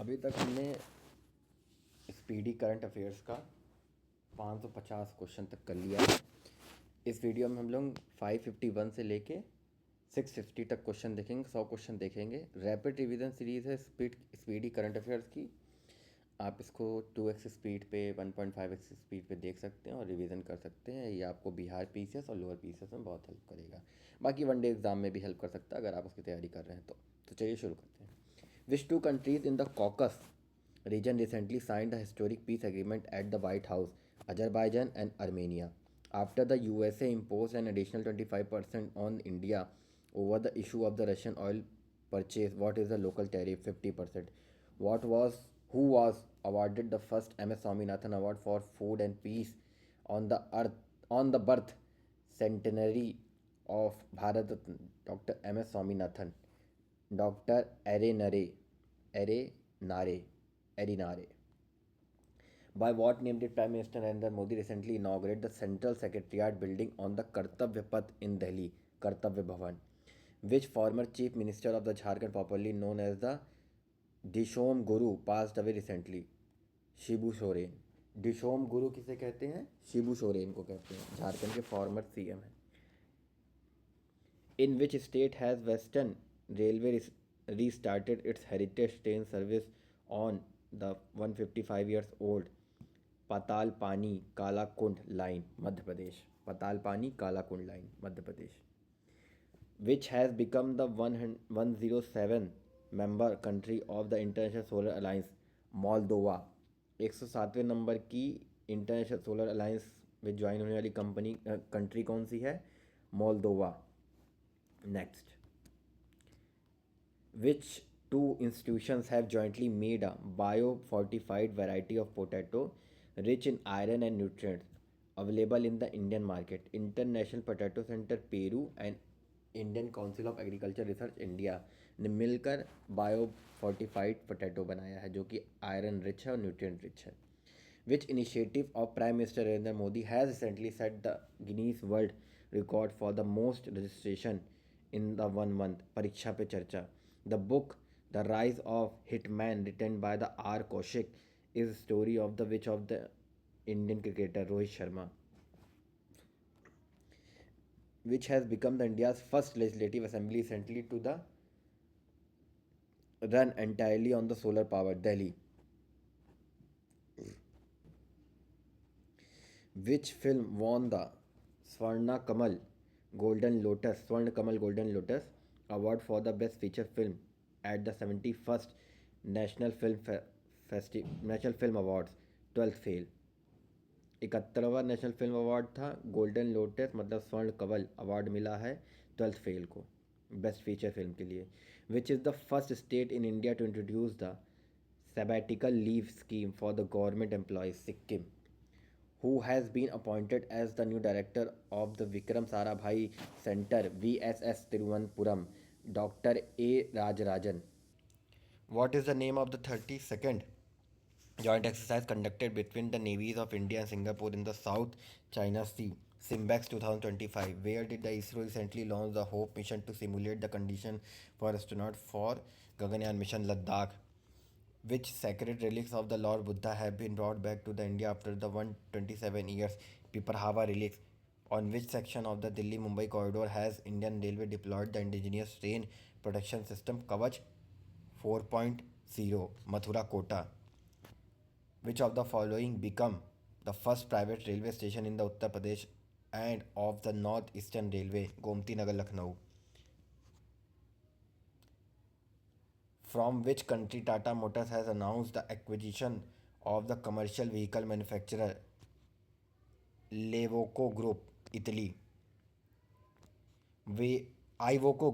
अभी तक हमने स्पीडी करंट अफेयर्स का 550 क्वेश्चन तक कर लिया है। इस वीडियो में हम लोग 551 से लेके 650 तक क्वेश्चन देखेंगे, 100 क्वेश्चन देखेंगे। रैपिड रिवीजन सीरीज़ है स्पीडी करंट अफेयर्स की। आप इसको 2x स्पीड पे 1.5x स्पीड पे देख सकते हैं और रिवीजन कर सकते हैं। ये आपको बिहार पीसीएस और लोअर पीसीएस में बहुत हेल्प करेगा। बाकी वनडे एग्जाम में भी हेल्प कर सकता है अगर आप उसकी तैयारी कर रहे हैं तो चलिए शुरू करते हैं। Which two countries in the Caucasus region recently signed a historic peace agreement at the White House, Azerbaijan and Armenia. After the USA imposed an additional 25% on India over the issue of the Russian oil purchase, what is the local tariff? 50%. Who was awarded the first MS Swaminathan Award for Food and Peace on the birth centenary of Bharat Ratna, Dr. MS Swaminathan? Dr. Arinare. By what name did Prime Minister Narendra Modi recently inaugurate the Central Secretariat building on the Kartavya Path in Delhi, Kartavya Bhavan? Which former Chief Minister of the Jharkhand, popularly known as the Dishom Guru, passed away recently? Shibu Soren. Dishom Guru किसे कहते हैं? शिबू सोरेन को कहते हैं, झारखंड के farmer CM हैं। In which state has Western Railway restarted its heritage train service on the 155 years old Patalpani Kalakund line, Madhya Pradesh? Patalpani Kalakund line, Madhya Pradesh. Which has become the 107 member country of the International Solar Alliance? Moldova. 107वें नंबर की International Solar Alliance में join होने वाली country कौन सी है? Moldova. Next, which two institutions have jointly made a biofortified variety of potato rich in iron and nutrients available in the Indian market? International Potato Center Peru and Indian council of agriculture research India ने मिलकर bio fortified potato बनाया है जो कि iron rich है और nutrient rich है। Which initiative of prime minister Narendra Modi has recently set the Guinness world record for the most registration in the 1 month? Pariksha Pe Charcha. The book the rise of Hitman written by the R Kaushik is story of the which of the Indian cricketer Rohit Sharma? Which has become the India's first legislative assembly recently to the run entirely on the solar power? Delhi. Which film won the Swarna Kamal Golden Lotus award for the best feature film at the 71st National Film Awards? 12th fail. 71वां national film award था golden lotus, मतलब स्वर्ण कमल award मिला है 12th fail को best feature film के लिए। Which is the first state in India to introduce the sabbatical leave scheme for the government employees? Sikkim. Who has been appointed as the new director of the Vikram Sarabhai Center, VSS Thiruvananthapuram? Dr. A. Rajarajan. What is the name of the 32nd joint exercise conducted between the navies of India and Singapore in the South China Sea? Simbex 2025. Where did the ISRO recently launch the HOPE mission to simulate the condition for astronauts for Gaganyaan mission? Ladakh. Which sacred relics of the Lord Buddha have been brought back to the India after the 127 years? Piparhava relics. On which section of the Delhi-Mumbai corridor has Indian Railway deployed the indigenous train protection system Kavach 4.0? Mathura Kota. Which of the following become the first private railway station in the Uttar Pradesh and of the North Eastern Railway? Gomti Nagar, Lucknow. From which country Tata Motors has announced the acquisition of the commercial vehicle manufacturer Levoco Group, Italy? Iveco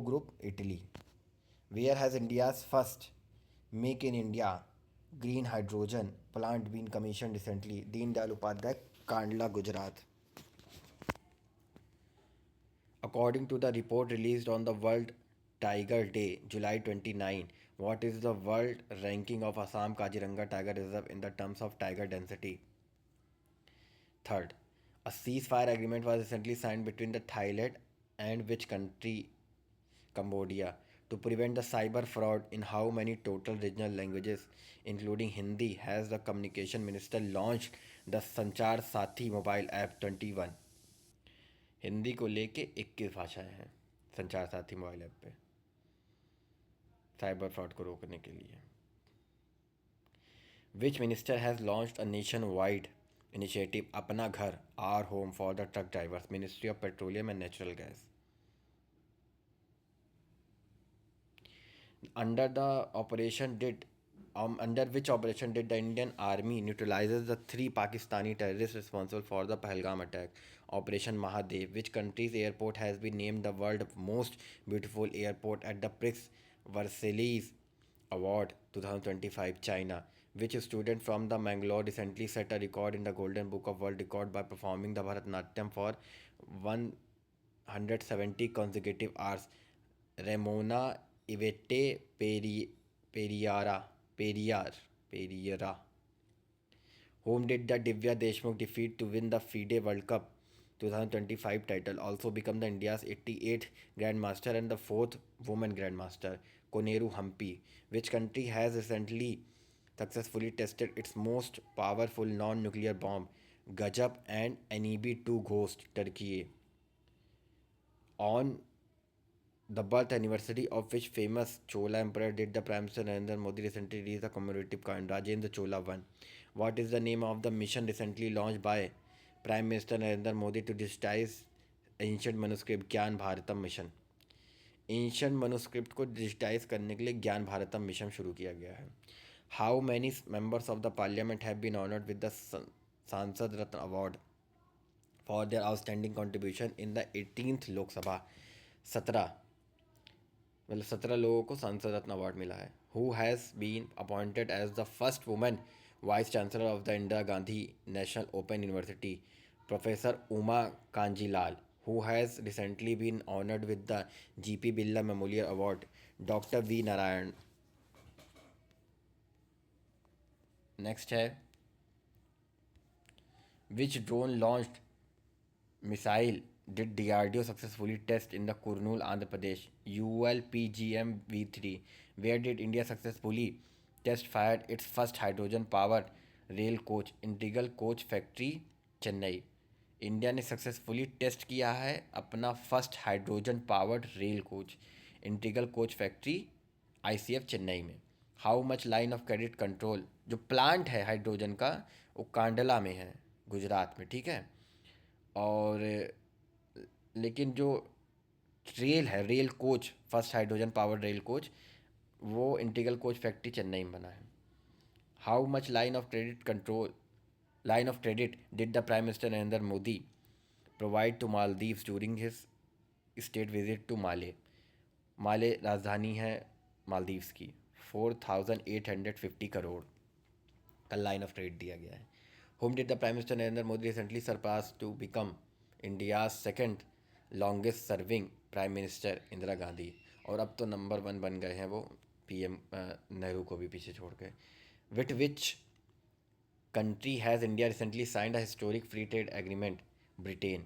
Group, Italy. Where has India's first Make in India green hydrogen plant been commissioned recently? Deen Dayal Upadhyay, Kandla, Gujarat. According to the report released on the World Tiger Day, July 29, what is the world ranking of Assam Kaziranga Tiger Reserve in the terms of tiger density? Third, a ceasefire agreement was recently signed between the Thailand and which country? Cambodia, To prevent the cyber fraud, in how many total regional languages, including Hindi, has the communication minister launched the संचार साथी mobile app 21? Hindi को लेके 21 भाषाएं हैं संचार साथी mobile app पे cyber fraud को रोकने के लिए. Which minister has launched a nationwide initiative Apna Ghar, Our Home for the truck drivers? Ministry of Petroleum and Natural Gas. Under the operation did Under which operation did the Indian Army neutralizes the three Pakistani terrorists responsible for the Pahalgam attack? Operation Mahadev. Which country's airport has been named the world's most beautiful airport at the Prix Versailles Award 2025? China. Which student from the Mangalore recently set a record in the Golden Book of World Record by performing the Bharatanatyam for 170 consecutive hours? Ramona Ivete Periyara. Whom did the Divya Deshmukh defeat to win the FIDE World Cup 2025 title? Also become the India's 88th Grandmaster and the 4th woman Grandmaster, Koneru Hampi. Which country has recently successfully tested its most powerful non-nuclear bomb, Gajab and NEB-2 Ghost, Turkey? On the birth anniversary of which famous Chola emperor did the Prime Minister Narendra Modi recently release the commemorative coin, Rajendra Chola 1? What is the name of the mission recently launched by Prime Minister Narendra Modi to digitize ancient manuscript, ज्ञान Bharatam mission? Ancient manuscript को digitise करने के लिए ज्ञान Bharatam mission शुरू किया गया है. How many members of the parliament have been honoured with the Sansad Ratna award for their outstanding contribution in the 18th Lok Sabha? 17. मतलब 17 लोगों को सांसद रत्न अवार्ड मिला है. Who has been appointed as the first women vice chancellor of the Indira Gandhi National Open University? Professor Uma Kanjilal. Who has recently been honored with the GP Billa Memorial Award? Dr. V. Narayan. Next है, which drone launched missile did DRDO successfully test in the Kurnool, Andhra Pradesh? ULPGM V3. Where did India successfully test fired its first hydrogen powered rail coach? Integral Coach Factory, Chennai. India ने successfully test किया है अपना first hydrogen powered rail coach integral coach factory ICF Chennai में. How much line of credit control, जो plant है hydrogen का वो कांडला में है गुजरात में, ठीक है. और लेकिन जो रेल है rail coach first hydrogen powered rail coach वो इंटीग्रल कोच फैक्ट्री चेन्नई में बना है. How much line of credit did the Prime Minister Narendra Modi provide to Maldives during his state visit to Male? माले राजधानी है मालदीव्स की. 4,850 करोड़ का line of credit दिया गया है. Whom did the Prime Minister Narendra Modi recently surpass to become India's second longest serving Prime Minister? Indira Gandhi. और अब तो नंबर 1 बन गए हैं वो पीएम नेहरू को भी पीछे छोड़ के. With which country has India recently signed a historic free trade agreement? Britain.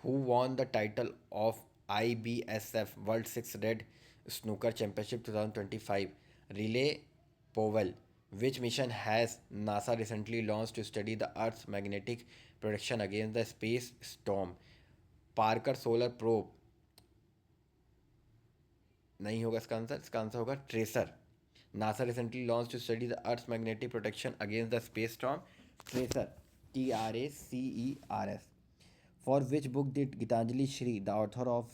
Who won the title of IBSF World 6 Red Snooker Championship 2025? Relay Powell. Which mission has NASA recently launched to study the Earth's magnetic protection against the space storm? Parker Solar Probe. नहीं होगा इसका answer होगा tracer. NASA recently launched to study the Earth's magnetic protection against the space storm. Tracer, TRACERS. For which book did Gitanjali Shri, the author of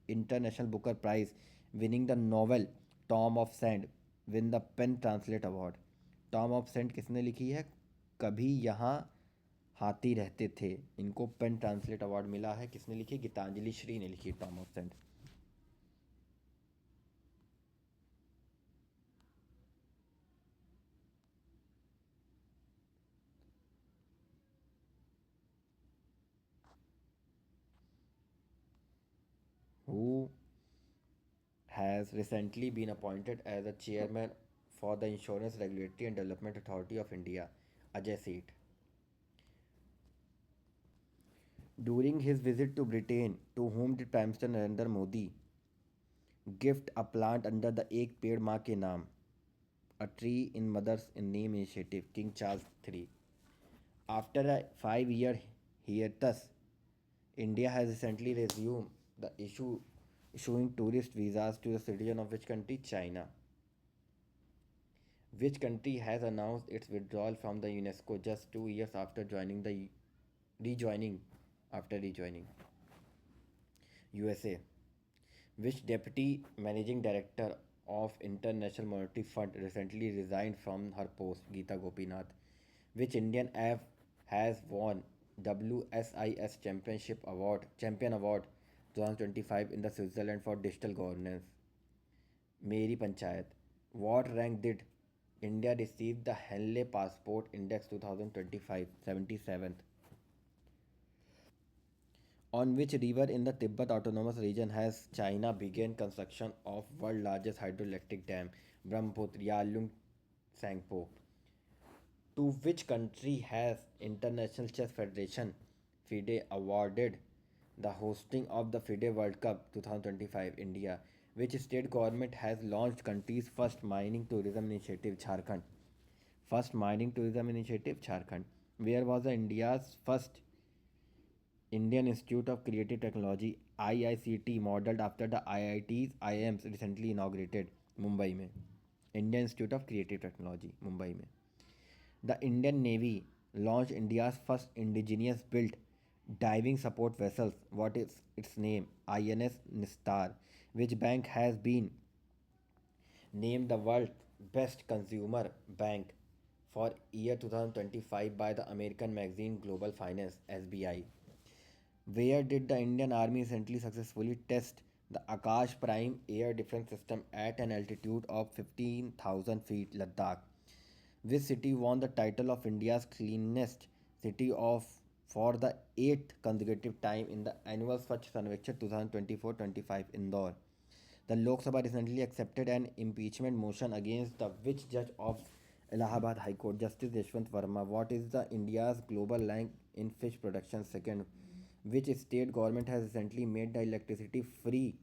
International Booker Prize, winning the novel Tom of Sand, win the Pen Translate Award? Tom of Sand किसने लिखी है? कभी यहाँ हाथी रहते थे. इनको pen translate award मिला है. किसने लिखी? गीतांजलि श्री ने लिखी Tom of sand. Who has recently been appointed as the chairman for the Insurance Regulatory and Development Authority of India? Ajay Seth. During his visit to Britain, to whom did Prime Minister Narendra Modi gift a plant under the एक पेड़ माँ के नाम, a tree in Mother's in Name initiative, King Charles III. After a 5 year hiatus, India has recently resumed the issuing tourist visas to the citizen of which country? China. Which country has announced its withdrawal from the UNESCO just 2 years after rejoining rejoining? USA. Which deputy managing director of International Monetary Fund recently resigned from her post? Geeta Gopinath. Which Indian app has won WSIS Champion Award 2025 in the Switzerland for digital governance? Meri Panchayat. What rank did India receive the Henley Passport Index 2025? 77th. On which river in the Tibet Autonomous Region has China begun construction of world largest hydroelectric dam, Brahmaputra Yalung Sangpo? To which country has International Chess Federation FIDE awarded the hosting of the FIDE World Cup 2025? India. Which state government has launched country's first mining tourism initiative? Jharkhand. First mining tourism initiative? Jharkhand. Where was the India's first Indian Institute of Creative Technology IICT modeled after the IITs IIMs recently inaugurated? Mumbai में. Indian Institute of Creative Technology Mumbai में. The Indian Navy launched India's first indigenous built diving support vessels. What is its name? INS Nistar. Which bank has been named the world's best consumer bank for year 2025 by the American magazine Global Finance? SBI. Where did the Indian Army recently successfully test the Akash Prime air defense system at an altitude of 15,000 feet, Ladakh? Which city won the title of India's cleanest city of for the eighth consecutive time in the annual Swachh Sarvekshan 2024-25? Indore. The Lok Sabha recently accepted an impeachment motion against the which judge of Allahabad High Court, Justice Yashwant Verma? What is the India's global rank in fish production? Second. Which state government has recently made the electricity free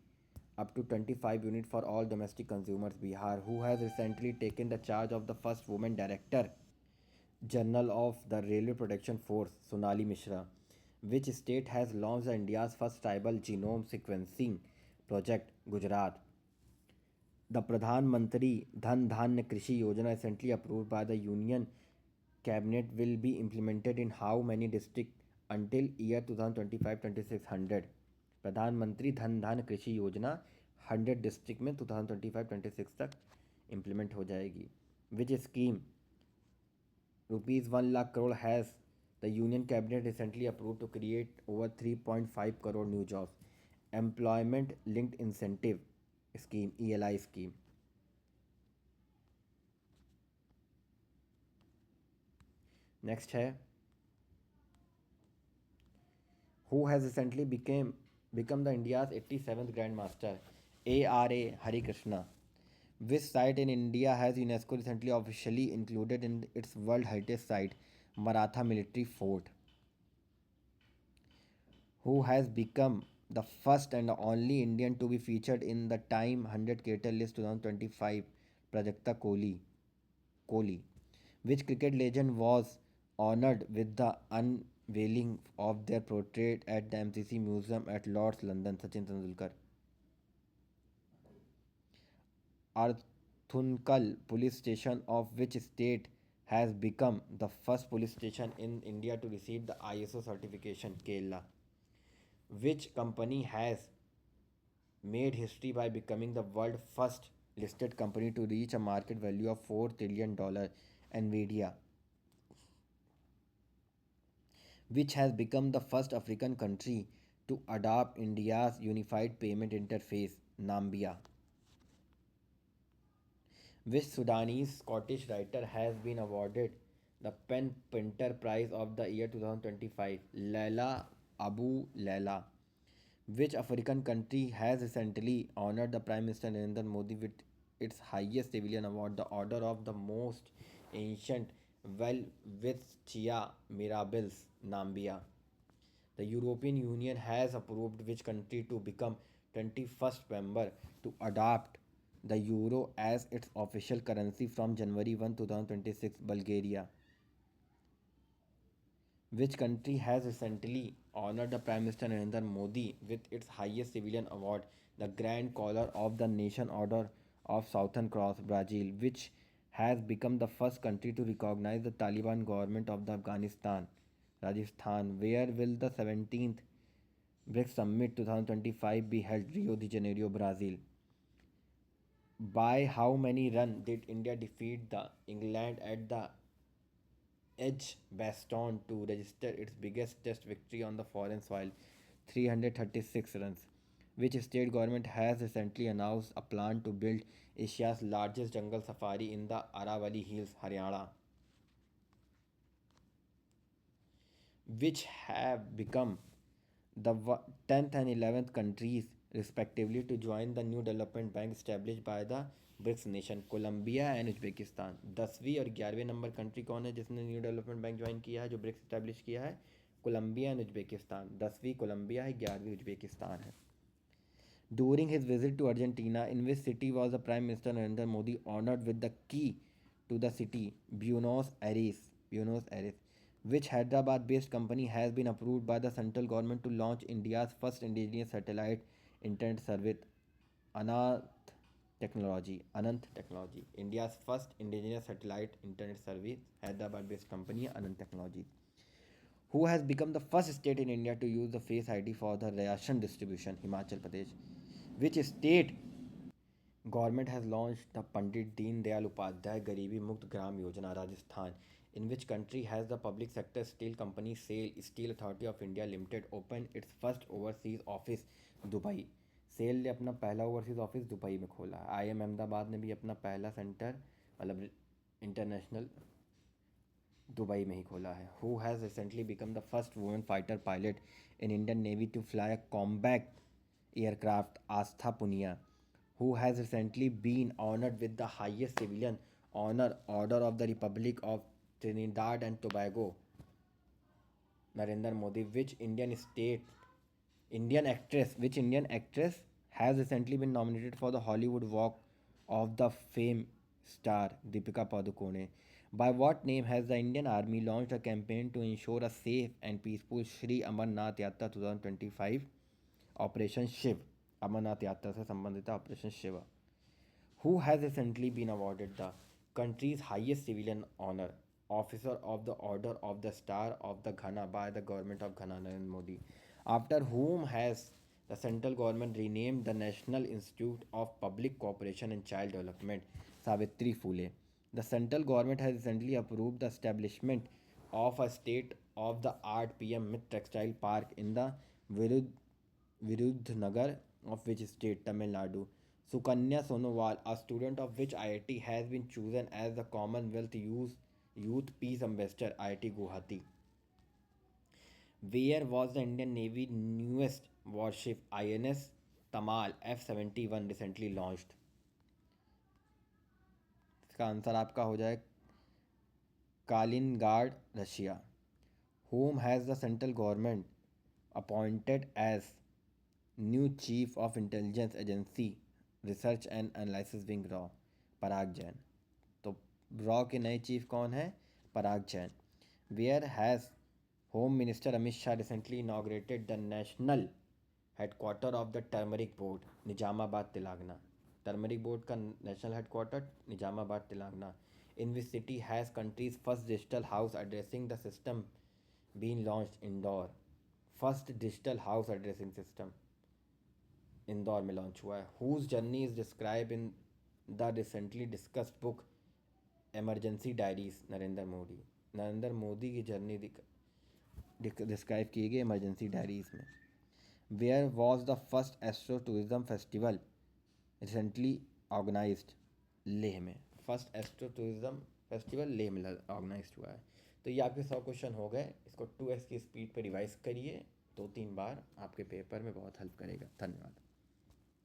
up to 25 units for all domestic consumers? Bihar. Who has recently taken the charge of the first woman director general of the Railway Protection Force? Sonali Mishra. Which state has launched India's first tribal genome sequencing project? Gujarat. The Pradhan Mantri Dhan Dhanya Krishi Yojana recently approved by the Union Cabinet will be implemented in how many districts until year 2025-26? 100. प्रधानमंत्री धन धान्य कृषि योजना 100 district में 2025-26 तक implement हो जाएगी. विच scheme rupees 1 lakh crore has the Union Cabinet recently approved to create over 3.5 crore new jobs? Employment Linked Incentive Scheme ELI scheme. Next है who has recently become the India's 87th Grand Master? ARA Hari Krishna. Which site in India has UNESCO recently officially included in its World Heritage Site? Maratha Military Fort. Who has become the first and only Indian to be featured in the Time 100 Creator List 2025? Prajakta Kohli. Which cricket legend was honoured with the unveiling of their portrait at the MCC Museum at Lord's, London? Sachin Tendulkar. Arthunkal police station of which state has become the first police station in India to receive the ISO certification? Kerala. Which company has made history by becoming the world's first listed company to reach a market value of $4 trillion? Nvidia. Which has become the first African country to adopt India's unified payment interface? Nambia. Which Sudanese Scottish writer has been awarded the Pen Pinter Prize of the year 2025? Laila Abu Laila. Which African country has recently honored the Prime Minister Narendra Modi with its highest civilian award, the Order of the Most Ancient Welwitschia Mirabilis? Nambia. The European Union has approved which country to become 21st November to adopt the euro as its official currency from January 1, 2026? Bulgaria. Which country has recently honored the Prime Minister Narendra Modi with its highest civilian award, the Grand Collar of the Nation Order of Southern Cross? Brazil, which has become the first country to recognize the Taliban government of the Afghanistan? Rajasthan. Where will the 17th BRICS Summit 2025 be held? Rio de Janeiro, Brazil. By how many runs did India defeat the England at the Edgbaston to register its biggest test victory on the foreign soil? 336 runs. Which state government has recently announced a plan to build Asia's largest jungle safari in the Aravalli Hills? Haryana. Which have become the 10th and 11th countries respectively to join the new development bank established by the BRICS nation? Colombia and Uzbekistan. 10वीं और 11वें number country कौन है जिसने new development bank join किया है, जो BRICS establish किया है? Colombia and Uzbekistan. 10वीं कोलंबिया है, 11वीं उज्बेकिस्तान है. During his visit to Argentina, in which city was the Prime Minister Narendra Modi honored with the key to the city, Buenos Aires? Buenos Aires. Which Hyderabad-based company has been approved by the central government to launch India's first indigenous satellite internet service, Anant Technology? Anant Technology. India's first indigenous satellite internet service, Hyderabad-based company, Anant Technology. Who has become the first state in India to use the Face ID for the ration distribution? Himachal Pradesh. Which state government has launched the Pandit Deen Dayal Upadhyay Garibi Mukt Gram Yojana? Rajasthan. In which country has the public sector steel company SAIL Steel Authority of India Limited opened its first overseas office? Dubai. Cell ने अपना पहला overseas office Dubai में खोला. IIM Ahmedabad ने भी अपना पहला centre मतलब इंटरनेशनल दुबई में ही खोला है. Who has recently become the first woman fighter pilot in Indian Navy to fly a combat aircraft? Astha Punia. Who has recently been honored with the highest civilian honor, Order of the Republic of Trinidad and Tobago? Narendra Modi. Which Indian actress has recently been nominated for the Hollywood Walk of the Fame star Deepika Padukone? By what name has the Indian Army launched a campaign to ensure a safe and peaceful Shri Amarnath Yatra 2025? Operation Shiv. Amarnath यात्रा से संबंधित operation Shiva. Who has recently been awarded the country's highest civilian honor, Officer of the Order of the Star of the Ghana by the government of Ghana? Narendra Modi. After whom has the central government renamed the National Institute of Public Cooperation and Child Development? Savitri Phule. The central government has recently approved the establishment of a state-of-the-art PM Mid Textile Park in the Virudhunagar of which state? Tamil Nadu. Sukanya Sonowal, a student of which IIT, has been chosen as the Commonwealth Youth Peace Ambassador? IIT Guwahati. Where was the Indian Navy newest warship INS Tamal F-71 recently launched? इसका answer आपका हो जाए कालिनगार्ड, Russia. Whom has the central government appointed as new chief of intelligence agency research and analysis wing रॉ? पराग जैन. तो रॉ के नए chief कौन है? Parag Jain. Where has home minister Amit Shah recently inaugurated the national headquarter of the turmeric board? Nizamabad, Telangana. Turmeric board का national headquarter Nizamabad, Telangana. In which city has country's first digital house addressing the system been launched? Indore. First digital house addressing system Indore में launch हुआ है. Whose journey is describe in the recently discussed book emergency diaries? Narendra Modi की journey describe की गई emergency diaries में. Where was the first astro tourism festival recently organised? Leh में. First astro tourism festival Leh में organise हुआ है. तो ये आपके 100 क्वेश्चन हो गए. इसको 2x की स्पीड पर रिवाइज करिए 2-3 बार, आपके पेपर में बहुत हेल्प करेगा. धन्यवाद.